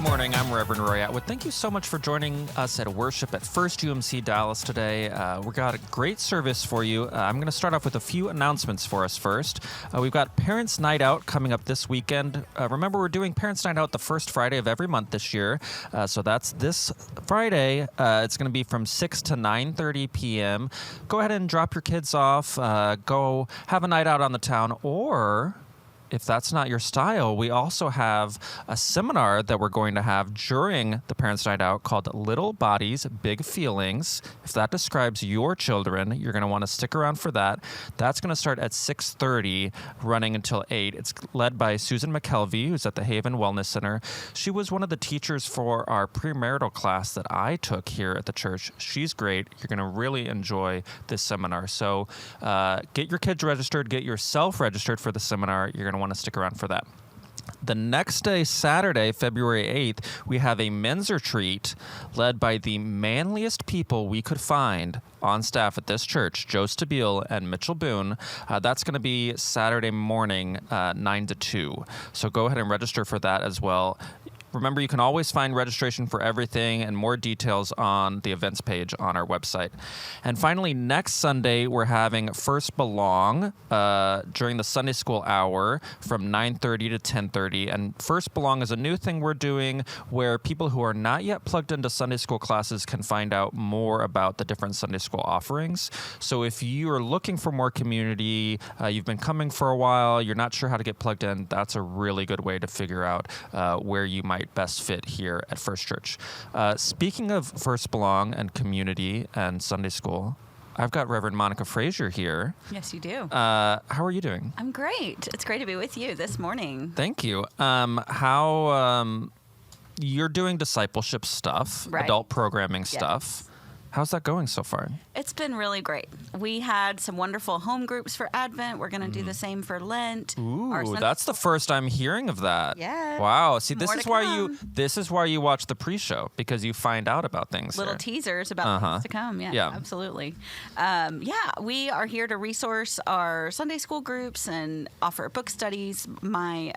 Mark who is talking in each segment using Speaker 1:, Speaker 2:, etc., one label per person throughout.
Speaker 1: Good morning. I'm Reverend Roy Atwood. Thank you so much for joining us at worship at First UMC Dallas today. We've got a great service for you. I'm going to start off with a few announcements for us first. We've got Parents' Night Out coming up this weekend. Remember, we're doing Parents' Night Out the first Friday of every month this year. So that's this Friday. It's going to be from 6 to 9:30 p.m. Go ahead and drop your kids off. Go have a night out on the town, or if that's not your style, we also have a seminar that we're going to have during the Parents' Night Out called Little Bodies, Big Feelings. If that describes your children, you're going to want to stick around for that. That's going to start at 6:30, running until 8. It's led by Susan McKelvey, who's at the Haven Wellness Center. She was one of the teachers for our premarital class that I took here at the church. She's great. You're going to really enjoy this seminar. So get your kids registered, get yourself registered for the seminar. You're going to want to stick around for that. The next day, Saturday, February 8th, we have a men's retreat led by the manliest people we could find on staff at this church, Joe Stabile and Mitchell Boone. That's going to be Saturday morning, 9 to 2. So go ahead and register for that as well. Remember, you can always find registration for everything and more details on the events page on our website. And finally, next Sunday, we're having First Belong during the Sunday school hour from 9:30 to 10:30. And First Belong is a new thing we're doing where people who are not yet plugged into Sunday school classes can find out more about the different Sunday school offerings. So if you are looking for more community, you've been coming for a while, you're not sure how to get plugged in, that's a really good way to figure out where you might best fit here at FirstChurch. Speaking of First Belong and community and Sunday school, I've got Reverend Monica Frazier here.
Speaker 2: Yes, you do.
Speaker 1: How are you doing?
Speaker 2: I'm great. It's great to be with you this morning.
Speaker 1: Thank you. You're doing discipleship stuff,
Speaker 2: right.
Speaker 1: Adult programming stuff.
Speaker 2: Yes.
Speaker 1: How's that going so far?
Speaker 2: It's been really great. We had some wonderful home groups for Advent. We're going to do the same for Lent.
Speaker 1: Ooh, that's the first I'm hearing of that.
Speaker 2: Yeah.
Speaker 1: Wow. See, this
Speaker 2: More
Speaker 1: is why you watch the pre-show, because you find out about things.
Speaker 2: Little
Speaker 1: here.
Speaker 2: teasers about things to come. Yeah. Absolutely. We are here to resource our Sunday school groups and offer book studies. My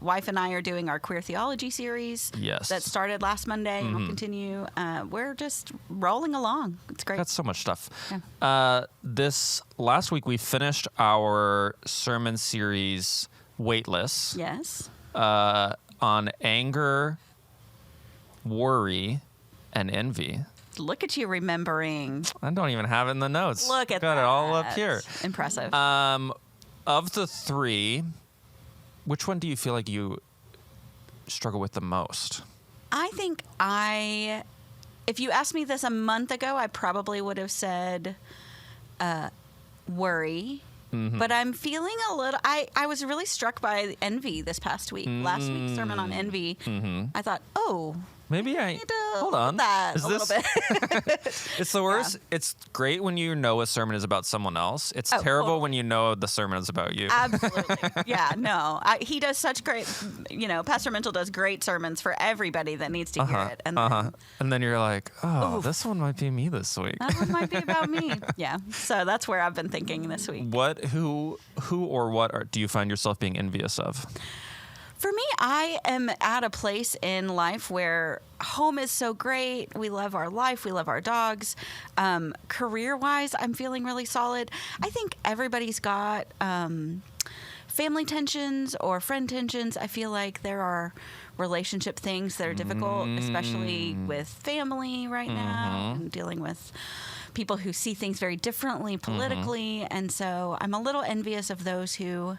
Speaker 2: wife and I are doing our queer theology series.
Speaker 1: Yes.
Speaker 2: That started last Monday and will continue. We're just rolling along. It's great.
Speaker 1: That's so much stuff.
Speaker 2: Yeah.
Speaker 1: This last week, we finished our sermon series, Weightless.
Speaker 2: Yes.
Speaker 1: On anger, worry, and envy.
Speaker 2: Look at you remembering.
Speaker 1: I don't even have it in the notes.
Speaker 2: Look at
Speaker 1: Got
Speaker 2: that.
Speaker 1: it all up here.
Speaker 2: Impressive.
Speaker 1: Of the three, which one do you feel like you struggle with the most?
Speaker 2: I think if you asked me this a month ago, I probably would have said worry. Mm-hmm. But I'm feeling a little, I was really struck by envy this past week. Last week's sermon on envy. Mm-hmm. I thought,
Speaker 1: maybe I need to hold on.
Speaker 2: That a little bit.
Speaker 1: It's the worst. Yeah. It's great when you know a sermon is about someone else. It's terrible when you know the sermon is about you.
Speaker 2: Absolutely. Yeah, no. He does such great, Pastor Mental does great sermons for everybody that needs to hear it.
Speaker 1: And then you're like, this one might be me this week.
Speaker 2: That one might be about me. Yeah. So that's where I've been thinking this week.
Speaker 1: Who or what do you find yourself being envious of?
Speaker 2: For me, I am at a place in life where home is so great. We love our life. We love our dogs. Career-wise, I'm feeling really solid. I think everybody's got family tensions or friend tensions. I feel like there are relationship things that are difficult, especially with family right now and dealing with people who see things very differently politically. And so I'm a little envious of those who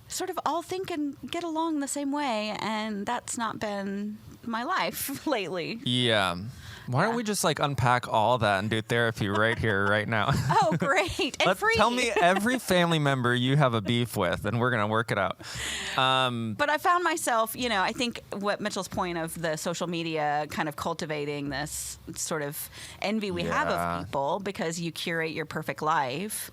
Speaker 2: sort of all think and get along the same way, and that's not been my life lately.
Speaker 1: Yeah. Why don't we just unpack all that and do therapy right here, right now?
Speaker 2: Oh, great. And free.
Speaker 1: Tell me every family member you have a beef with, and we're going to work it out.
Speaker 2: But I found myself, I think what Mitchell's point of the social media kind of cultivating this sort of envy we have of people because you curate your perfect life.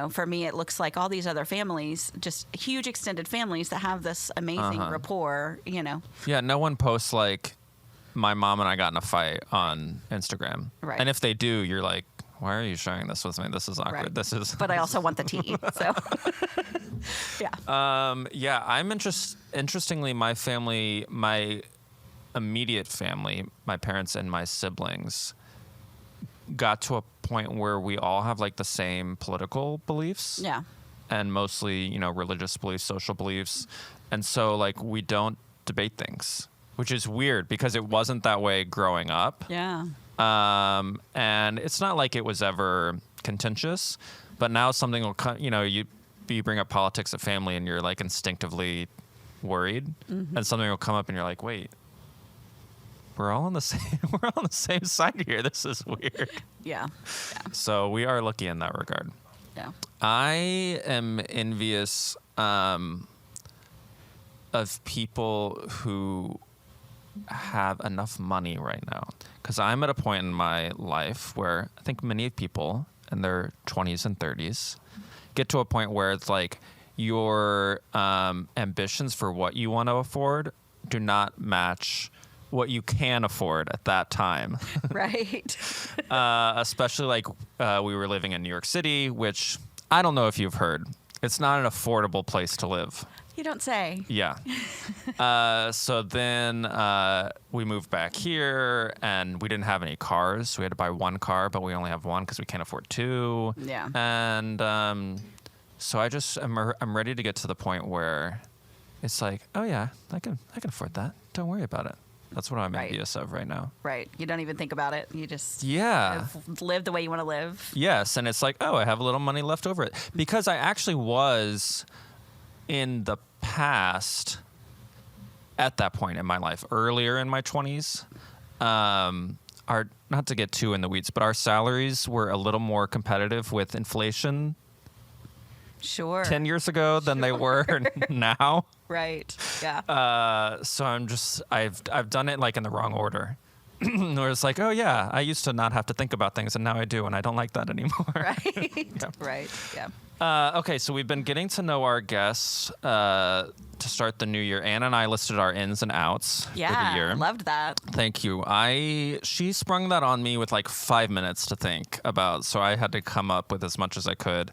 Speaker 2: For me, it looks like all these other families, just huge extended families that have this amazing rapport,
Speaker 1: Yeah, no one posts my mom and I got in a fight on Instagram. Right. And if they do, you're like, why are you sharing this with me? This is awkward.
Speaker 2: Right.
Speaker 1: This is.
Speaker 2: But I also want the tea. So, yeah.
Speaker 1: I'm interestingly, my family, my immediate family, my parents and my siblings, got to a point where we all have like the same political beliefs.
Speaker 2: Yeah.
Speaker 1: And mostly, religious beliefs, social beliefs. And so like we don't debate things, which is weird because it wasn't that way growing up.
Speaker 2: Yeah.
Speaker 1: And it's not like it was ever contentious, but now something will come, you bring up politics at family and you're like instinctively worried, and something will come up and you're like, wait, we're all on the same side here. This is weird.
Speaker 2: Yeah.
Speaker 1: So we are lucky in that regard.
Speaker 2: Yeah.
Speaker 1: I am envious of people who have enough money right now, because I'm at a point in my life where I think many people in their 20s and 30s get to a point where it's like your ambitions for what you want to afford do not match what you can afford at that time.
Speaker 2: Right.
Speaker 1: Especially like we were living in New York City, which I don't know if you've heard. It's not an affordable place to live.
Speaker 2: You don't say.
Speaker 1: Yeah. So then we moved back here, and we didn't have any cars. We had to buy one car, but we only have one because we can't afford two.
Speaker 2: Yeah.
Speaker 1: And so I'm ready to get to the point where it's like, oh yeah, I can afford that. Don't worry about it. That's what I'm envious of right now.
Speaker 2: Right. You don't even think about it. You just live the way you want to live.
Speaker 1: Yes. And it's like, oh, I have a little money left over. Because I actually was in the past at that point in my life, earlier in my 20s. Not to get too in the weeds, but our salaries were a little more competitive with inflation.
Speaker 2: Sure.
Speaker 1: 10 years ago than they were now.
Speaker 2: Right. Yeah.
Speaker 1: So I've done it like in the wrong order. Where it's like, oh yeah, I used to not have to think about things, and now I do, and I don't like that anymore.
Speaker 2: Right.
Speaker 1: Yeah.
Speaker 2: Right. Yeah.
Speaker 1: Okay, so we've been getting to know our guests to start the new year. Anna and I listed our ins and outs for the year.
Speaker 2: Loved that.
Speaker 1: Thank you. She sprung that on me with like 5 minutes to think about, so I had to come up with as much as I could.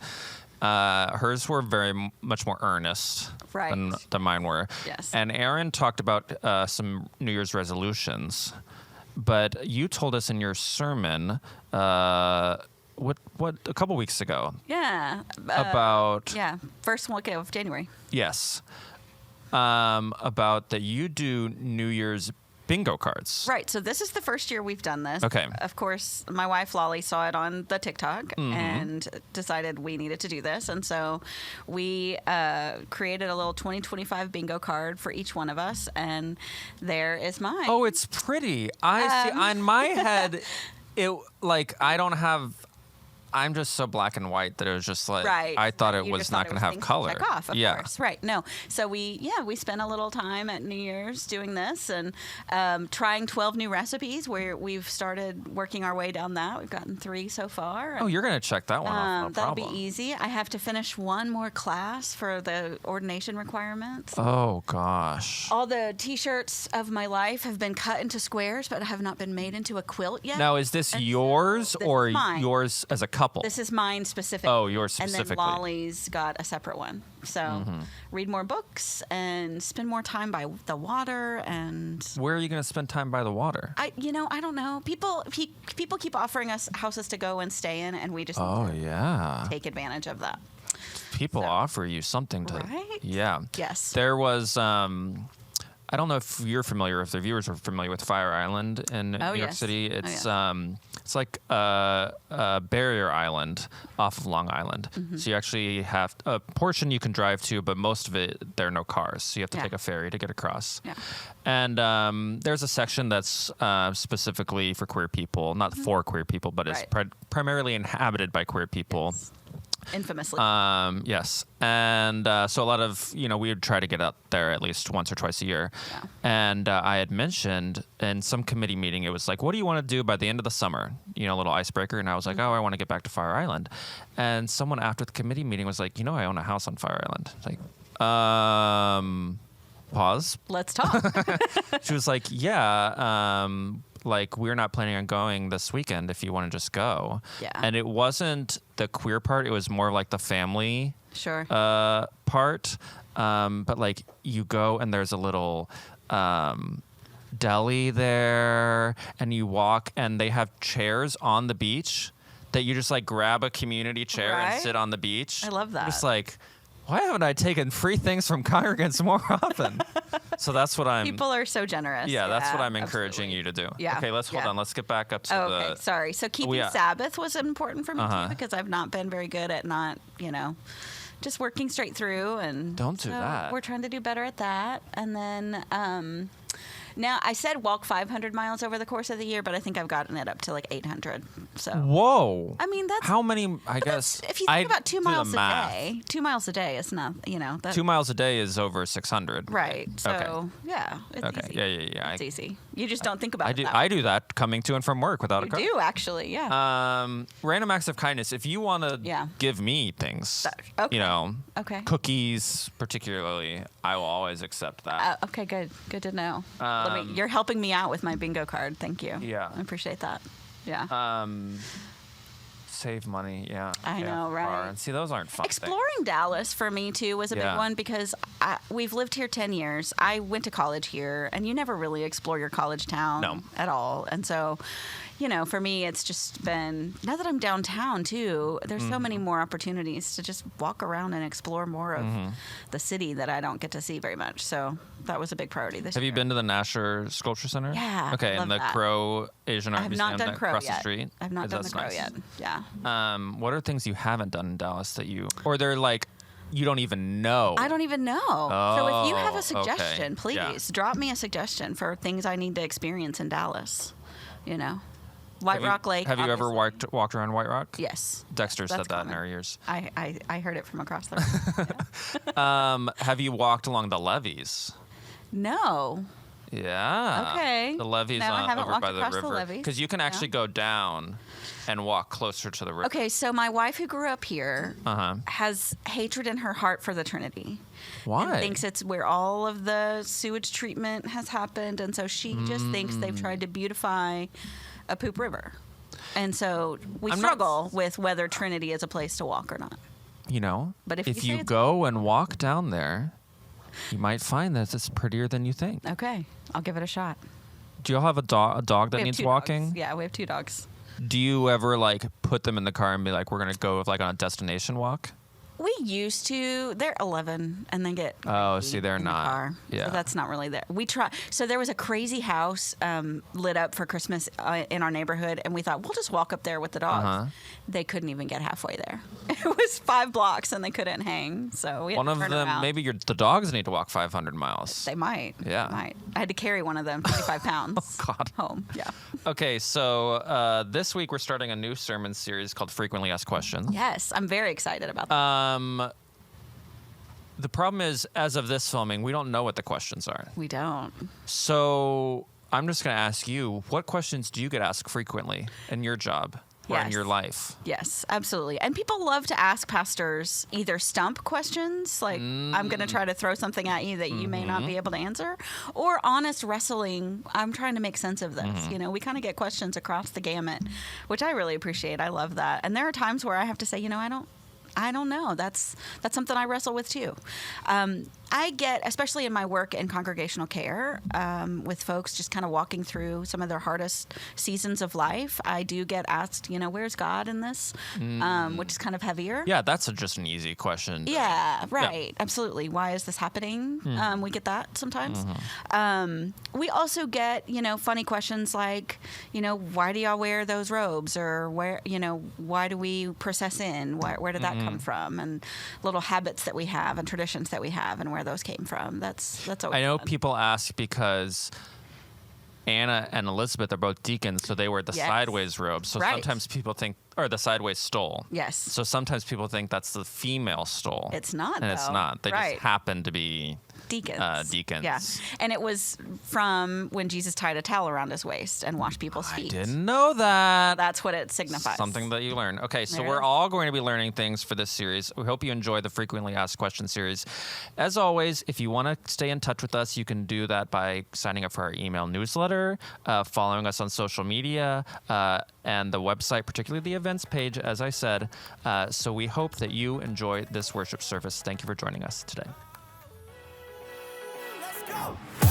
Speaker 1: Hers were very much more earnest than mine were.
Speaker 2: Yes.
Speaker 1: And Aaron talked about some New Year's resolutions, but you told us in your sermon what a couple weeks ago.
Speaker 2: Yeah.
Speaker 1: About
Speaker 2: first week of January.
Speaker 1: Yes. About that you do New Year's bingo cards.
Speaker 2: Right. So this is the first year we've done this.
Speaker 1: Okay.
Speaker 2: Of course, my wife Lolly saw it on the TikTok and decided we needed to do this. And so we created a little 2025 bingo card for each one of us. And there is mine.
Speaker 1: Oh, it's pretty. I see. On my head, I'm just so black and white that it was just like, I thought it was not going to have color.
Speaker 2: Check off, of course. Right. No. So we spent a little time at New Year's doing this and trying 12 new recipes where we've started working our way down that. We've gotten 3 so far.
Speaker 1: Oh, you're going to check that one off. No
Speaker 2: that'll
Speaker 1: problem.
Speaker 2: be easy. I have to finish one more class for the ordination requirements.
Speaker 1: Oh, gosh.
Speaker 2: All the T-shirts of my life have been cut into squares, but have not been made into a quilt yet.
Speaker 1: Now, is this yours or yours as a couple?
Speaker 2: This is mine specifically.
Speaker 1: Oh, yours specifically.
Speaker 2: And then Lolly's got a separate one. So read more books and spend more time by the water. And
Speaker 1: where are you going to spend time by the water?
Speaker 2: I don't know. People keep offering us houses to go and stay in, and we just take advantage of that.
Speaker 1: People offer you something to.
Speaker 2: Right?
Speaker 1: Yeah.
Speaker 2: Yes.
Speaker 1: There was. I don't know if you're familiar, if the viewers are familiar with Fire Island in New York City. It's it's like a barrier island off of Long Island. So you actually have a portion you can drive to, but most of it, there are no cars. So you have to take a ferry to get across. Yeah. And there's a section that's specifically for queer people, not for queer people, but is primarily inhabited by queer people.
Speaker 2: Yes. Infamously.
Speaker 1: Yes. And so a lot of, we would try to get out there at least once or twice a year. Yeah. And I had mentioned in some committee meeting, it was like, what do you want to do by the end of the summer? A little icebreaker. And I was like, I want to get back to Fire Island. And someone after the committee meeting was like, I own a house on Fire Island. Like, pause.
Speaker 2: Let's talk.
Speaker 1: She was like, we're not planning on going this weekend if you want to just go. Yeah. And it wasn't the queer part. It was more like the family part. But like you go and there's a little deli there, and you walk, and they have chairs on the beach that you just like grab a community chair and
Speaker 2: Right?
Speaker 1: sit on the beach.
Speaker 2: I love that.
Speaker 1: Just like, why haven't I taken free things from congregants more often? So that's what I'm.
Speaker 2: People are so generous.
Speaker 1: Yeah, that's what I'm encouraging
Speaker 2: absolutely.
Speaker 1: you to do.
Speaker 2: Yeah,
Speaker 1: Okay, let's hold
Speaker 2: yeah.
Speaker 1: on. Let's get back up to
Speaker 2: Oh,
Speaker 1: the.
Speaker 2: okay, sorry. So keeping Sabbath was important for me too, because I've not been very good at not, just working straight through. And
Speaker 1: Don't do
Speaker 2: so
Speaker 1: that.
Speaker 2: We're trying to do better at that. And then now I said walk 500 miles over the course of the year, but I think I've gotten it up to like 800. So
Speaker 1: Whoa.
Speaker 2: I mean, that's
Speaker 1: how many? I guess
Speaker 2: if you think about 2 miles a
Speaker 1: math.
Speaker 2: day, 2 miles a day is not, that,
Speaker 1: 2 miles a day is over 600.
Speaker 2: right. So
Speaker 1: Okay.
Speaker 2: yeah, it's
Speaker 1: Okay.
Speaker 2: easy.
Speaker 1: Yeah.
Speaker 2: It's easy. You just don't think about it.
Speaker 1: I do that coming to and from work without a
Speaker 2: You
Speaker 1: car.
Speaker 2: do actually, yeah.
Speaker 1: Random acts of kindness. If you want to
Speaker 2: Yeah.
Speaker 1: give me things,
Speaker 2: okay. Okay.
Speaker 1: cookies particularly, I will always accept that.
Speaker 2: Okay, good. Good to know. You're helping me out with my bingo card. Thank you.
Speaker 1: Yeah.
Speaker 2: I appreciate that. Yeah.
Speaker 1: Save money. Yeah.
Speaker 2: I
Speaker 1: Yeah,
Speaker 2: know, right?
Speaker 1: car. And see, those aren't fun things.
Speaker 2: Exploring Dallas for me too was a
Speaker 1: Yeah.
Speaker 2: big one because we've lived here 10 years. I went to college here, and you never really explore your college town
Speaker 1: No.
Speaker 2: at all. And so, for me, it's just been, now that I'm downtown too, there's so many more opportunities to just walk around and explore more of the city that I don't get to see very much. So that was a big priority this
Speaker 1: Have
Speaker 2: year.
Speaker 1: you been to the Nasher Sculpture Center?
Speaker 2: Yeah,
Speaker 1: Okay,
Speaker 2: love
Speaker 1: and the
Speaker 2: that.
Speaker 1: Crow Asian
Speaker 2: I
Speaker 1: Art
Speaker 2: have
Speaker 1: Museum
Speaker 2: not done
Speaker 1: that
Speaker 2: Crow
Speaker 1: across
Speaker 2: yet.
Speaker 1: the street.
Speaker 2: I've not done the
Speaker 1: That's
Speaker 2: Crow
Speaker 1: nice.
Speaker 2: yet. Yeah.
Speaker 1: What are things you haven't done in Dallas that or they're like you don't even know?
Speaker 2: I don't even know. So if you have
Speaker 1: Oh,
Speaker 2: a suggestion,
Speaker 1: okay.
Speaker 2: please
Speaker 1: Yeah.
Speaker 2: drop me a suggestion for things I need to experience in Dallas. White Rock Lake.
Speaker 1: Have you ever
Speaker 2: obviously.
Speaker 1: walked around White Rock?
Speaker 2: Yes.
Speaker 1: Dexter said
Speaker 2: That's
Speaker 1: that in
Speaker 2: common.
Speaker 1: our ears.
Speaker 2: I heard it from across the room.
Speaker 1: Have you walked along the levees?
Speaker 2: No.
Speaker 1: Yeah.
Speaker 2: Okay.
Speaker 1: The levees
Speaker 2: No, I haven't
Speaker 1: over
Speaker 2: walked
Speaker 1: by the
Speaker 2: across the
Speaker 1: river.
Speaker 2: levees.
Speaker 1: Because you can actually go down and walk closer to the river.
Speaker 2: Okay, so my wife who grew up here
Speaker 1: Uh-huh.
Speaker 2: has hatred in her heart for the Trinity.
Speaker 1: Why?
Speaker 2: And thinks it's where all of the sewage treatment has happened, and so she just thinks they've tried to beautify a poop river. And so we
Speaker 1: I'm not-
Speaker 2: struggle with whether Trinity is a place to walk or not.
Speaker 1: But
Speaker 2: But if you say
Speaker 1: you
Speaker 2: it's-
Speaker 1: go and walk down there, you might find that it's prettier than you think.
Speaker 2: Okay, I'll give it a shot.
Speaker 1: Do you all have a dog that
Speaker 2: We have
Speaker 1: needs
Speaker 2: 2
Speaker 1: walking?
Speaker 2: dogs. Yeah, we have 2 dogs.
Speaker 1: Do you ever put them in the car and be like, we're gonna go on a destination walk?
Speaker 2: We used to. They're 11, and they get.
Speaker 1: Oh,
Speaker 2: crazy
Speaker 1: see, they're
Speaker 2: in the
Speaker 1: not.
Speaker 2: car.
Speaker 1: Yeah.
Speaker 2: So that's not really there. We try. So there was a crazy house lit up for Christmas in our neighborhood, and we thought we'll just walk up there with the dogs.
Speaker 1: Uh-huh.
Speaker 2: They couldn't even get halfway there. It was 5 blocks, and they couldn't hang. So we had
Speaker 1: One
Speaker 2: to
Speaker 1: of
Speaker 2: turn
Speaker 1: them,
Speaker 2: around.
Speaker 1: maybe the dogs need to walk 500 miles.
Speaker 2: They might.
Speaker 1: Yeah.
Speaker 2: They might. I had to carry one of them, 25 pounds.
Speaker 1: God.
Speaker 2: Home. Yeah.
Speaker 1: Okay, so this week we're starting a new sermon series called Frequently Asked Questions.
Speaker 2: Yes, I'm very excited about that.
Speaker 1: The problem is, as of this filming, we don't know what the questions are.
Speaker 2: We don't.
Speaker 1: So I'm just going to ask you, what questions do you get asked frequently in your job or in
Speaker 2: Yes.
Speaker 1: your life?
Speaker 2: Yes, absolutely. And people love to ask pastors either stump questions, like I'm going to try to throw something at you that you may not be able to answer, or honest wrestling. I'm trying to make sense of this. We kind of get questions across the gamut, which I really appreciate. I love that. And there are times where I have to say, I don't know. That's something I wrestle with too. I get, especially in my work in congregational care, with folks just kind of walking through some of their hardest seasons of life, I do get asked, where's God in this, which is kind of heavier.
Speaker 1: Yeah, that's just an easy question.
Speaker 2: Yeah, right. Absolutely. Why is this happening? We get that sometimes. We also get, funny questions like, why do y'all wear those robes? Or why do we process in? Where did that come from? And little habits that we have and traditions that we have and where those came from. That's always
Speaker 1: I know
Speaker 2: fun.
Speaker 1: people ask because Anna and Elizabeth are both deacons, so they wear the
Speaker 2: Yes.
Speaker 1: sideways robes. So
Speaker 2: Right.
Speaker 1: sometimes people think, or the sideways stole.
Speaker 2: Yes.
Speaker 1: So sometimes people think that's the female stole.
Speaker 2: It's not,
Speaker 1: And it's
Speaker 2: though.
Speaker 1: not. They
Speaker 2: Right.
Speaker 1: just happen to be
Speaker 2: Deacons.
Speaker 1: deacons.
Speaker 2: Yeah. And it was from when Jesus tied a towel around his waist and washed people's
Speaker 1: I
Speaker 2: feet.
Speaker 1: didn't know that.
Speaker 2: That's what it signifies.
Speaker 1: Something that you learn. Okay, so
Speaker 2: There it
Speaker 1: we're
Speaker 2: is.
Speaker 1: all going to be learning things for this series. We hope you enjoy the Frequently Asked Questions series. As always, if you want to stay in touch with us, you can do that by signing up for our email newsletter, following us on social media, and the website, particularly the events page, as I said. So we hope that you enjoy this worship service. Thank you for joining us today.
Speaker 3: Let's go.